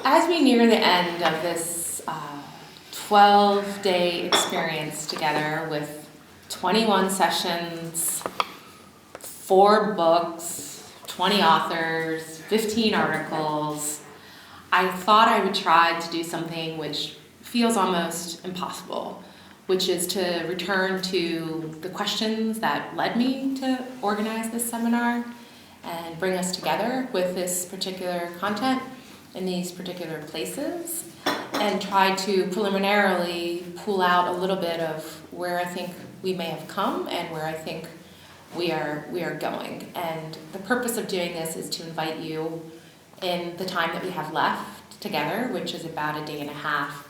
as we near the end of this 12-day experience together with 21 sessions, 4 books, 20 authors, 15 articles, I thought I would try to do something which feels almost impossible, which is to return to the questions that led me to organize this seminar and bring us together with this particular content in these particular places, and try to preliminarily pull out a little bit of where I think we may have come and where I think we are going. And the purpose of doing this is to invite you, in the time that we have left together, which is about a day and a half,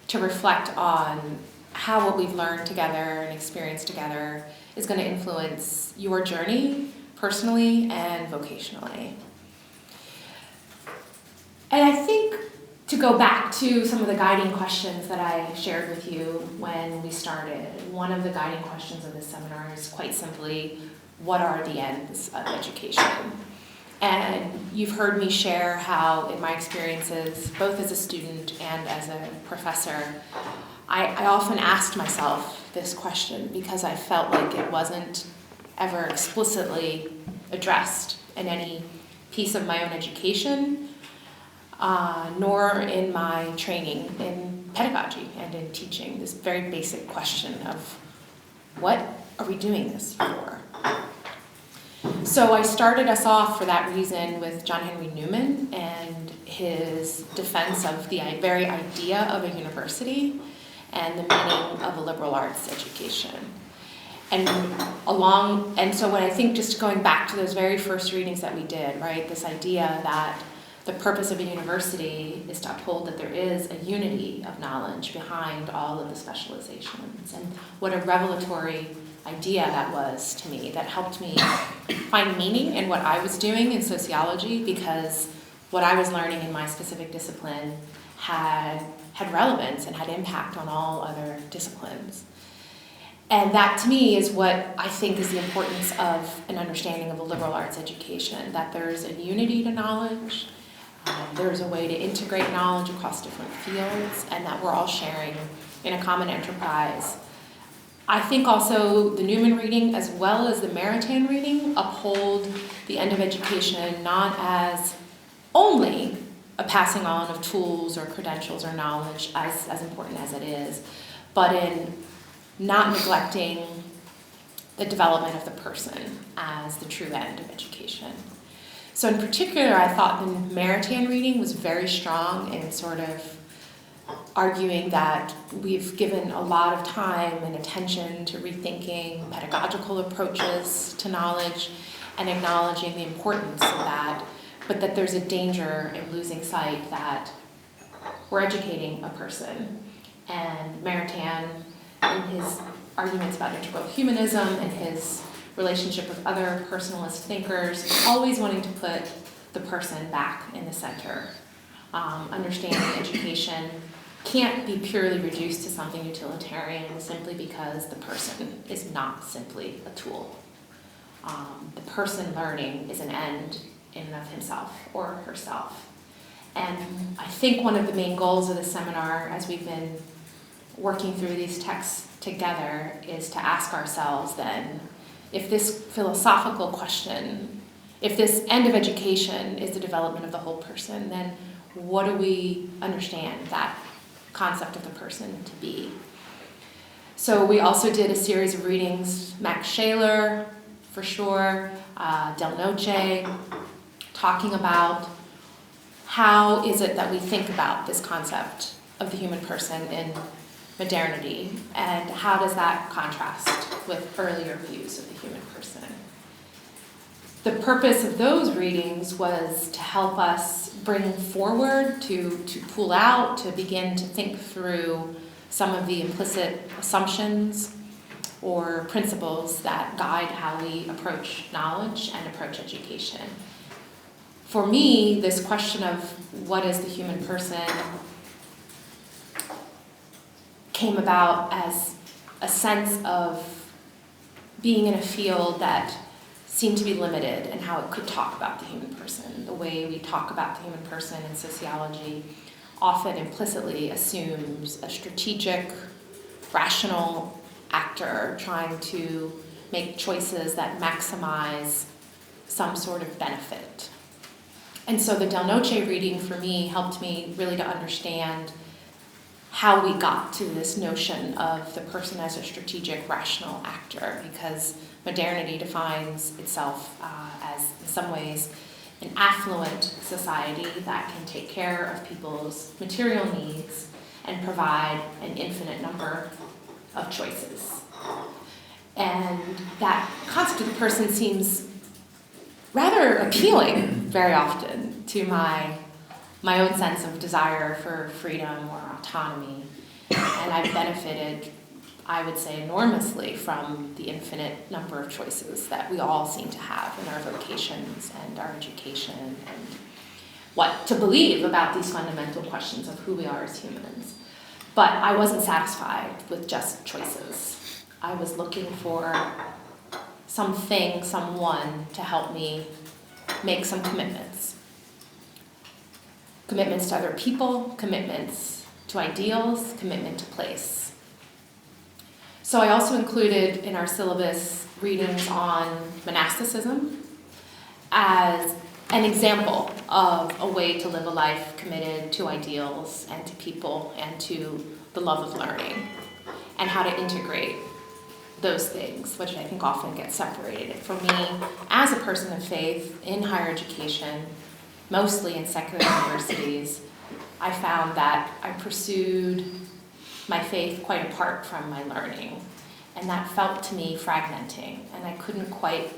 to reflect on how what we've learned together and experienced together is going to influence your journey personally and vocationally. And I think, to go back to some of the guiding questions that I shared with you when we started, one of the guiding questions of this seminar is quite simply, what are the ends of education? And you've heard me share how, in my experiences, both as a student and as a professor, I often asked myself this question because I felt like it wasn't ever explicitly addressed in any piece of my own education, nor in my training in pedagogy and in teaching. This very basic question of, what are we doing this for? So I started us off for that reason with John Henry Newman and his defense of the very idea of a university and the meaning of a liberal arts education. And so when I think, just going back to those very first readings that we did, right, this idea that the purpose of a university is to uphold that there is a unity of knowledge behind all of the specializations, and what a revelatory idea that was to me, that helped me find meaning in what I was doing in sociology, because what I was learning in my specific discipline had relevance and had impact on all other disciplines. And that, to me, is what I think is the importance of an understanding of a liberal arts education, that there's a unity to knowledge, there's a way to integrate knowledge across different fields, and that we're all sharing in a common enterprise. I think also the Newman reading, as well as the Maritain reading, uphold the end of education not as only a passing on of tools or credentials or knowledge, as important as it is, but in not neglecting the development of the person as the true end of education. So in particular, I thought the Maritain reading was very strong in sort of arguing that we've given a lot of time and attention to rethinking pedagogical approaches to knowledge and acknowledging the importance of that, but that there's a danger in losing sight that we're educating a person. And Maritain, in his arguments about integral humanism and his relationship with other personalist thinkers, always wanting to put the person back in the center. Understanding education can't be purely reduced to something utilitarian simply because the person is not simply a tool. The person learning is an end in and of himself or herself. And I think one of the main goals of the seminar, as we've been working through these texts together, is to ask ourselves then, if this philosophical question, if this end of education is the development of the whole person, then what do we understand that concept of the person to be? So we also did a series of readings, Max Shaler, for sure, Del Noce, talking about how is it that we think about this concept of the human person in modernity, and how does that contrast with earlier views of the human person. The purpose of those readings was to help us bring forward, to pull out, to begin to think through some of the implicit assumptions or principles that guide how we approach knowledge and approach education. For me, this question of what is the human person came about as a sense of being in a field that seemed to be limited in how it could talk about the human person. The way we talk about the human person in sociology often implicitly assumes a strategic, rational actor trying to make choices that maximize some sort of benefit. And so the Del Noce reading for me helped me really to understand how we got to this notion of the person as a strategic, rational actor, because modernity defines itself as, in some ways, an affluent society that can take care of people's material needs and provide an infinite number of choices. And that concept of the person seems rather appealing very often to my own sense of desire for freedom or autonomy. And I've benefited, I would say, enormously from the infinite number of choices that we all seem to have in our vocations and our education and what to believe about these fundamental questions of who we are as humans. But I wasn't satisfied with just choices. I was looking for something, someone to help me make some commitments. Commitments to other people, commitments to ideals, commitment to place. So I also included in our syllabus readings on monasticism as an example of a way to live a life committed to ideals and to people and to the love of learning, and how to integrate those things, which I think often get separated. For me, as a person of faith in higher education, mostly in secular universities, I found that I pursued my faith quite apart from my learning, and that felt to me fragmenting, and I couldn't quite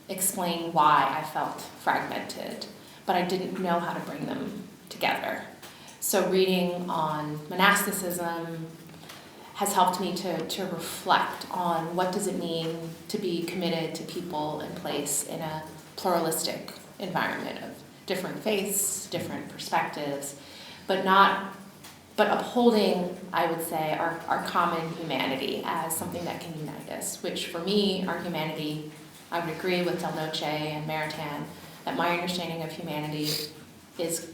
explain why I felt fragmented, but I didn't know how to bring them together. So reading on monasticism has helped me to reflect on what does it mean to be committed to people and place in a pluralistic environment of different faiths, different perspectives, but upholding, I would say, our common humanity as something that can unite us, which for me, our humanity, I would agree with Del Noce and Maritain, that my understanding of humanity is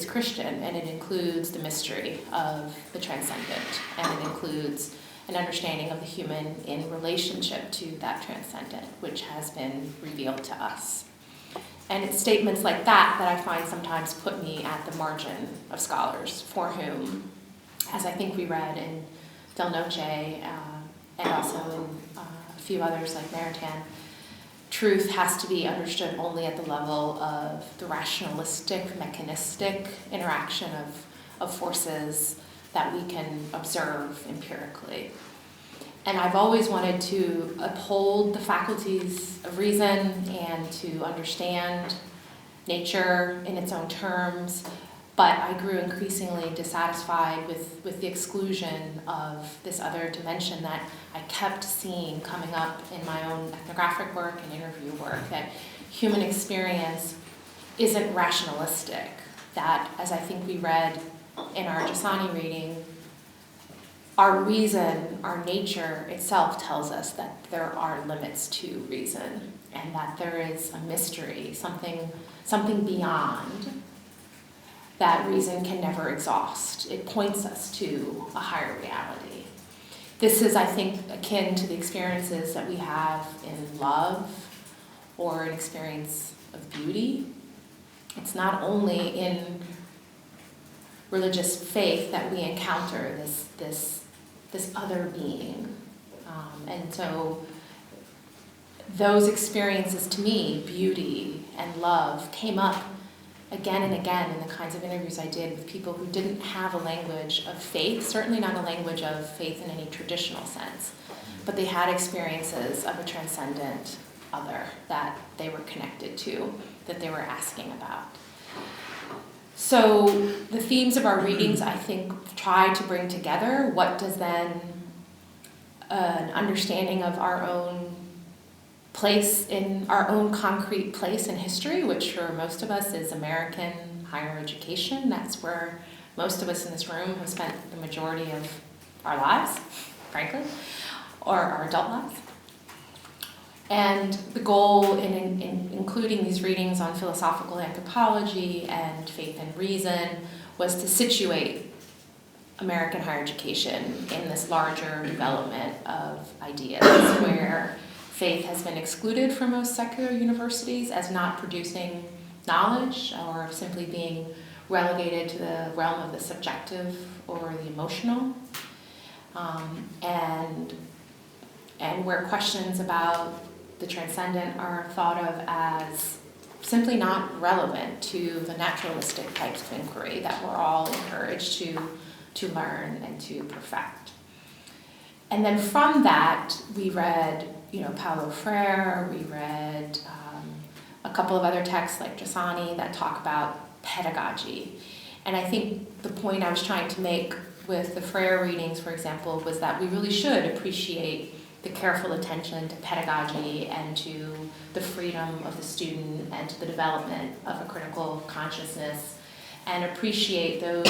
Christian, and it includes the mystery of the transcendent, and it includes an understanding of the human in relationship to that transcendent, which has been revealed to us. And it's statements like that that I find sometimes put me at the margin of scholars for whom, as I think we read in Del Noce and also in a few others like Maritain, truth has to be understood only at the level of the rationalistic, mechanistic interaction of forces that we can observe empirically. And I've always wanted to uphold the faculties of reason and to understand nature in its own terms, but I grew increasingly dissatisfied with the exclusion of this other dimension that I kept seeing coming up in my own ethnographic work and interview work, that human experience isn't rationalistic, that, as I think we read in our Giussani reading, our reason, our nature itself tells us that there are limits to reason, and that there is a mystery, something beyond that reason can never exhaust. It points us to a higher reality. This is, I think, akin to the experiences that we have in love or an experience of beauty. It's not only in religious faith that we encounter this other being. And so those experiences, to me, beauty and love, came up again and again in the kinds of interviews I did with people who didn't have a language of faith, certainly not a language of faith in any traditional sense, but they had experiences of a transcendent other that they were connected to, that they were asking about. So the themes of our readings, I think, try to bring together what does then an understanding of our own place in our own concrete place in history, which for most of us is American higher education. That's where most of us in this room have spent the majority of our lives, frankly, or our adult lives. And the goal in including these readings on philosophical anthropology and faith and reason was to situate American higher education in this larger development of ideas where faith has been excluded from most secular universities as not producing knowledge or simply being relegated to the realm of the subjective or the emotional, and where questions about the transcendent are thought of as simply not relevant to the naturalistic types of inquiry that we're all encouraged to learn and to perfect. And then from that, we read, Paulo Freire, we read a couple of other texts like Giussani that talk about pedagogy. And I think the point I was trying to make with the Freire readings, for example, was that we really should appreciate the careful attention to pedagogy and to the freedom of the student and to the development of a critical consciousness, and appreciate those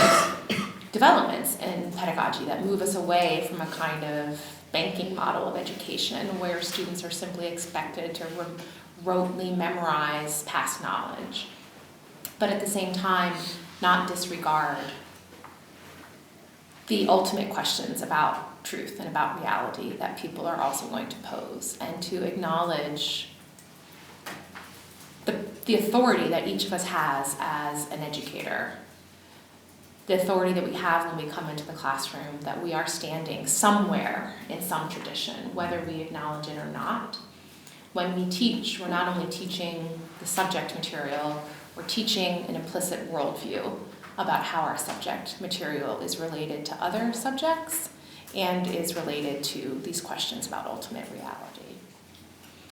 developments in pedagogy that move us away from a kind of banking model of education where students are simply expected to rotely memorize past knowledge, but at the same time not disregard the ultimate questions about truth and about reality that people are also going to pose, and to acknowledge the authority that each of us has as an educator, the authority that we have when we come into the classroom, that we are standing somewhere in some tradition, whether we acknowledge it or not. When we teach, we're not only teaching the subject material, we're teaching an implicit worldview about how our subject material is related to other subjects and is related to these questions about ultimate reality.